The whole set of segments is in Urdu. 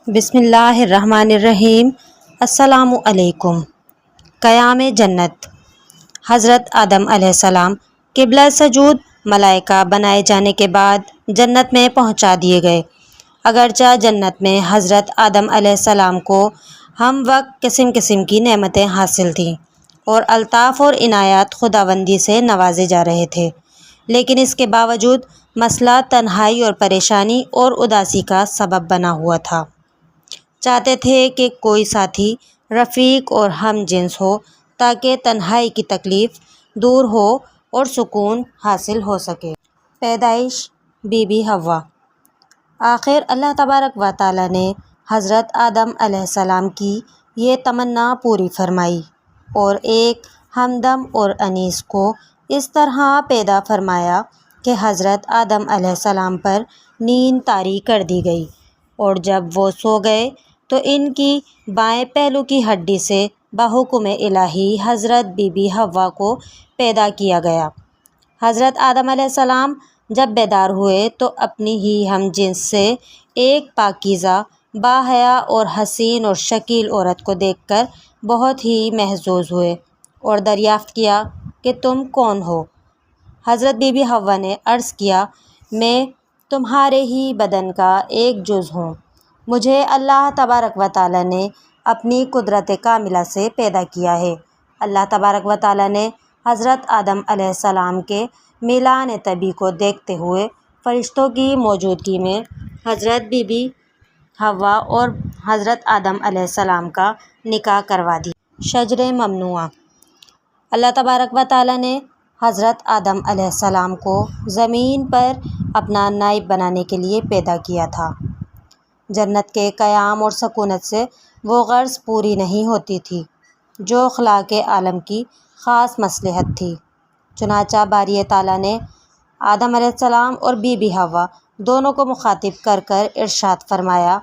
بسم اللہ الرحمن الرحیم۔ السلام علیکم۔ قیام جنت۔ حضرت آدم علیہ السلام قبلہ سجود ملائکہ بنائے جانے کے بعد جنت میں پہنچا دیے گئے۔ اگرچہ جنت میں حضرت آدم علیہ السلام کو ہم وقت قسم قسم کی نعمتیں حاصل تھیں اور الطاف اور عنایات خداوندی سے نوازے جا رہے تھے، لیکن اس کے باوجود مسئلہ تنہائی اور پریشانی اور اداسی کا سبب بنا ہوا تھا۔ چاہتے تھے کہ کوئی ساتھی، رفیق اور ہم جنس ہو تاکہ تنہائی کی تکلیف دور ہو اور سکون حاصل ہو سکے۔ پیدائش بی بی حوا۔ آخر اللہ تبارک و تعالیٰ نے حضرت آدم علیہ السلام کی یہ تمنا پوری فرمائی اور ایک ہمدم اور انیس کو اس طرح پیدا فرمایا کہ حضرت آدم علیہ السلام پر نیند طاری کر دی گئی، اور جب وہ سو گئے تو ان کی بائیں پہلو کی ہڈی سے بحکم الہی حضرت بی بی حوا کو پیدا کیا گیا۔ حضرت آدم علیہ السلام جب بیدار ہوئے تو اپنی ہی ہم جنس سے ایک پاکیزہ، باحیا اور حسین اور شکیل عورت کو دیکھ کر بہت ہی محظوظ ہوئے اور دریافت کیا کہ تم کون ہو؟ حضرت بی بی حوا نے عرض کیا، میں تمہارے ہی بدن کا ایک جز ہوں۔ مجھے اللہ تبارک و تعالیٰ نے اپنی قدرت کاملہ سے پیدا کیا ہے۔ اللہ تبارک و تعالیٰ نے حضرت آدم علیہ السلام کے میلان طبی کو دیکھتے ہوئے فرشتوں کی موجودگی میں حضرت بی بی حوا اور حضرت آدم علیہ السلام کا نکاح کروا دیا۔ شجر ممنوعہ۔ اللہ تبارک و تعالیٰ نے حضرت آدم علیہ السلام کو زمین پر اپنا نائب بنانے کے لیے پیدا کیا تھا۔ جنت کے قیام اور سکونت سے وہ غرض پوری نہیں ہوتی تھی جو اخلاق عالم کی خاص مصلحت تھی، چنانچہ باری تعالیٰ نے آدم علیہ السلام اور بی بی حوا دونوں کو مخاطب کر کر ارشاد فرمایا،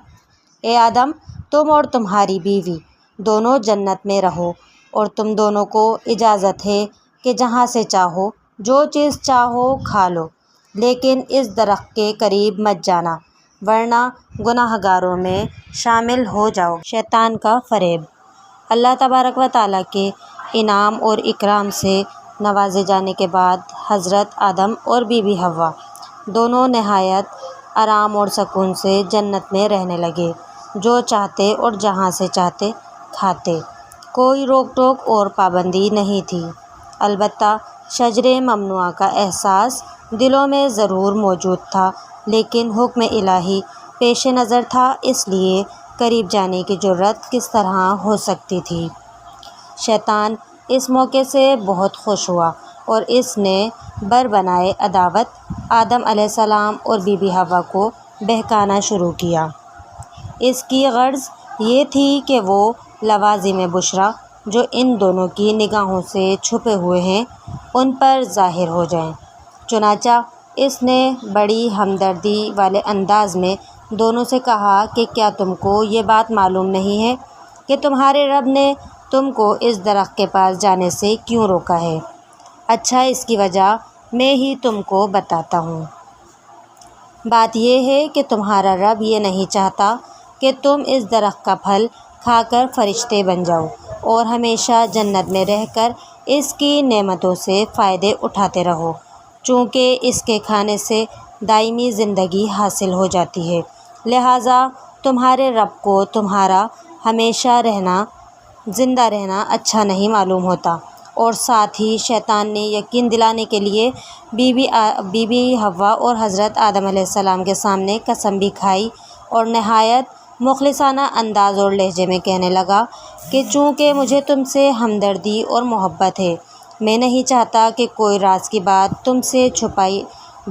اے آدم، تم اور تمہاری بیوی دونوں جنت میں رہو، اور تم دونوں کو اجازت ہے کہ جہاں سے چاہو جو چیز چاہو کھا لو، لیکن اس درخت کے قریب مت جانا ورنہ گناہ گاروں میں شامل ہو جاؤ گے۔ شیطان کا فریب۔ اللہ تبارک و تعالیٰ کے انعام اور اکرام سے نوازے جانے کے بعد حضرت آدم اور بی بی حوا دونوں نہایت آرام اور سکون سے جنت میں رہنے لگے، جو چاہتے اور جہاں سے چاہتے کھاتے، کوئی روک ٹوک اور پابندی نہیں تھی۔ البتہ شجر ممنوعہ کا احساس دلوں میں ضرور موجود تھا، لیکن حکم الہی پیش نظر تھا، اس لیے قریب جانے کی جرات کس طرح ہو سکتی تھی؟ شیطان اس موقع سے بہت خوش ہوا اور اس نے بربنائے عداوت آدم علیہ السلام اور بی بی حوا کو بہکانا شروع کیا۔ اس کی غرض یہ تھی کہ وہ لوازم بشریٰ جو ان دونوں کی نگاہوں سے چھپے ہوئے ہیں ان پر ظاہر ہو جائیں۔ چنانچہ اس نے بڑی ہمدردی والے انداز میں دونوں سے کہا کہ کیا تم کو یہ بات معلوم نہیں ہے کہ تمہارے رب نے تم کو اس درخت کے پاس جانے سے کیوں روکا ہے؟ اچھا، اس کی وجہ میں ہی تم کو بتاتا ہوں۔ بات یہ ہے کہ تمہارا رب یہ نہیں چاہتا کہ تم اس درخت کا پھل کھا کر فرشتے بن جاؤ اور ہمیشہ جنت میں رہ کر اس کی نعمتوں سے فائدے اٹھاتے رہو، چونکہ اس کے کھانے سے دائمی زندگی حاصل ہو جاتی ہے، لہٰذا تمہارے رب کو تمہارا ہمیشہ زندہ رہنا اچھا نہیں معلوم ہوتا۔ اور ساتھ ہی شیطان نے یقین دلانے کے لیے بی بی حوا اور حضرت آدم علیہ السلام کے سامنے قسم بھی کھائی اور نہایت مخلصانہ انداز اور لہجے میں کہنے لگا کہ چونکہ مجھے تم سے ہمدردی اور محبت ہے، میں نہیں چاہتا کہ کوئی راز کی بات تم سے چھپائی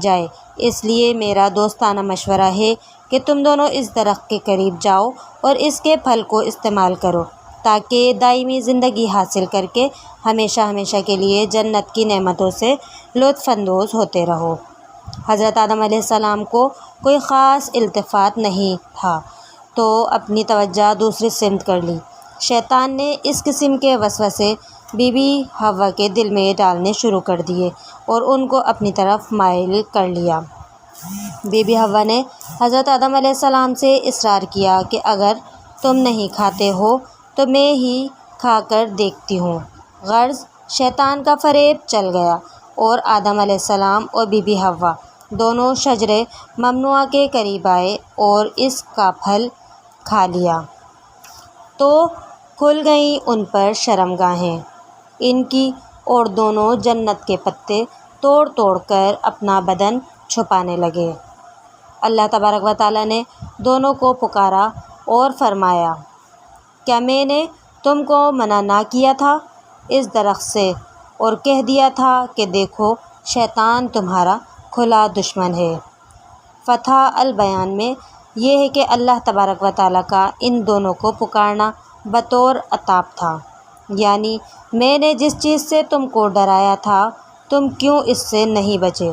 جائے، اس لیے میرا دوستانہ مشورہ ہے کہ تم دونوں اس درخت کے قریب جاؤ اور اس کے پھل کو استعمال کرو تاکہ دائمی زندگی حاصل کر کے ہمیشہ ہمیشہ کے لیے جنت کی نعمتوں سے لطف اندوز ہوتے رہو۔ حضرت آدم علیہ السلام کو کوئی خاص التفات نہیں تھا تو اپنی توجہ دوسری سمت کر لی۔ شیطان نے اس قسم کے وسوسے بی بی حوا کے دل میں ڈالنے شروع کر دیے اور ان کو اپنی طرف مائل کر لیا۔ بی بی حوا نے حضرت آدم علیہ السلام سے اصرار کیا کہ اگر تم نہیں کھاتے ہو تو میں ہی کھا کر دیکھتی ہوں۔ غرض شیطان کا فریب چل گیا اور آدم علیہ السلام اور بی بی حوا دونوں شجرے ممنوعہ کے قریب آئے اور اس کا پھل کھا لیا تو کھل گئیں ان پر شرمگاہیں ان کی، اور دونوں جنت کے پتے توڑ توڑ کر اپنا بدن چھپانے لگے۔ اللہ تبارک و تعالیٰ نے دونوں کو پکارا اور فرمایا، کیا میں نے تم کو منع نہ کیا تھا اس درخت سے، اور کہہ دیا تھا کہ دیکھو شیطان تمہارا کھلا دشمن ہے۔ فتح البیان میں یہ ہے کہ اللہ تبارک و تعالیٰ کا ان دونوں کو پکارنا بطور عتاب تھا، یعنی میں نے جس چیز سے تم کو ڈرایا تھا تم کیوں اس سے نہیں بچے؟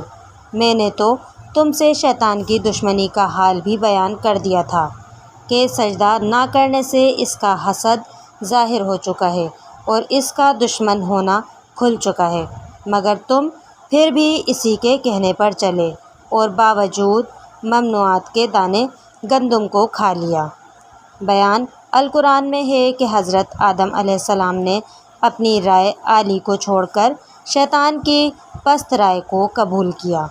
میں نے تو تم سے شیطان کی دشمنی کا حال بھی بیان کر دیا تھا کہ سجدہ نہ کرنے سے اس کا حسد ظاہر ہو چکا ہے اور اس کا دشمن ہونا کھل چکا ہے، مگر تم پھر بھی اسی کے کہنے پر چلے اور باوجود ممنوعات کے دانے گندم کو کھا لیا۔ بیان القرآن میں ہے کہ حضرت آدم علیہ السلام نے اپنی رائے عالی کو چھوڑ کر شیطان کی پست رائے کو قبول کیا،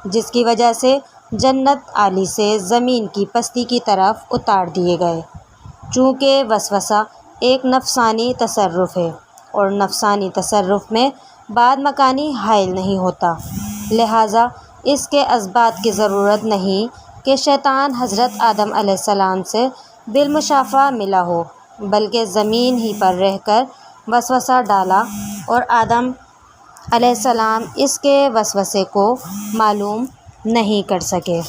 جس کی وجہ سے جنت عالی سے زمین کی پستی کی طرف اتار دیے گئے۔ چونکہ وسوسہ ایک نفسانی تصرف ہے اور نفسانی تصرف میں بعد مکانی حائل نہیں ہوتا، لہٰذا اس کے اثبات کی ضرورت نہیں کہ شیطان حضرت آدم علیہ السلام سے بالمشافہہ ملا ہو، بلکہ زمین ہی پر رہ کر وسوسہ ڈالا اور آدم علیہ السلام اس کے وسوسے کو معلوم نہیں کر سکے۔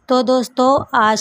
تو دوستو آج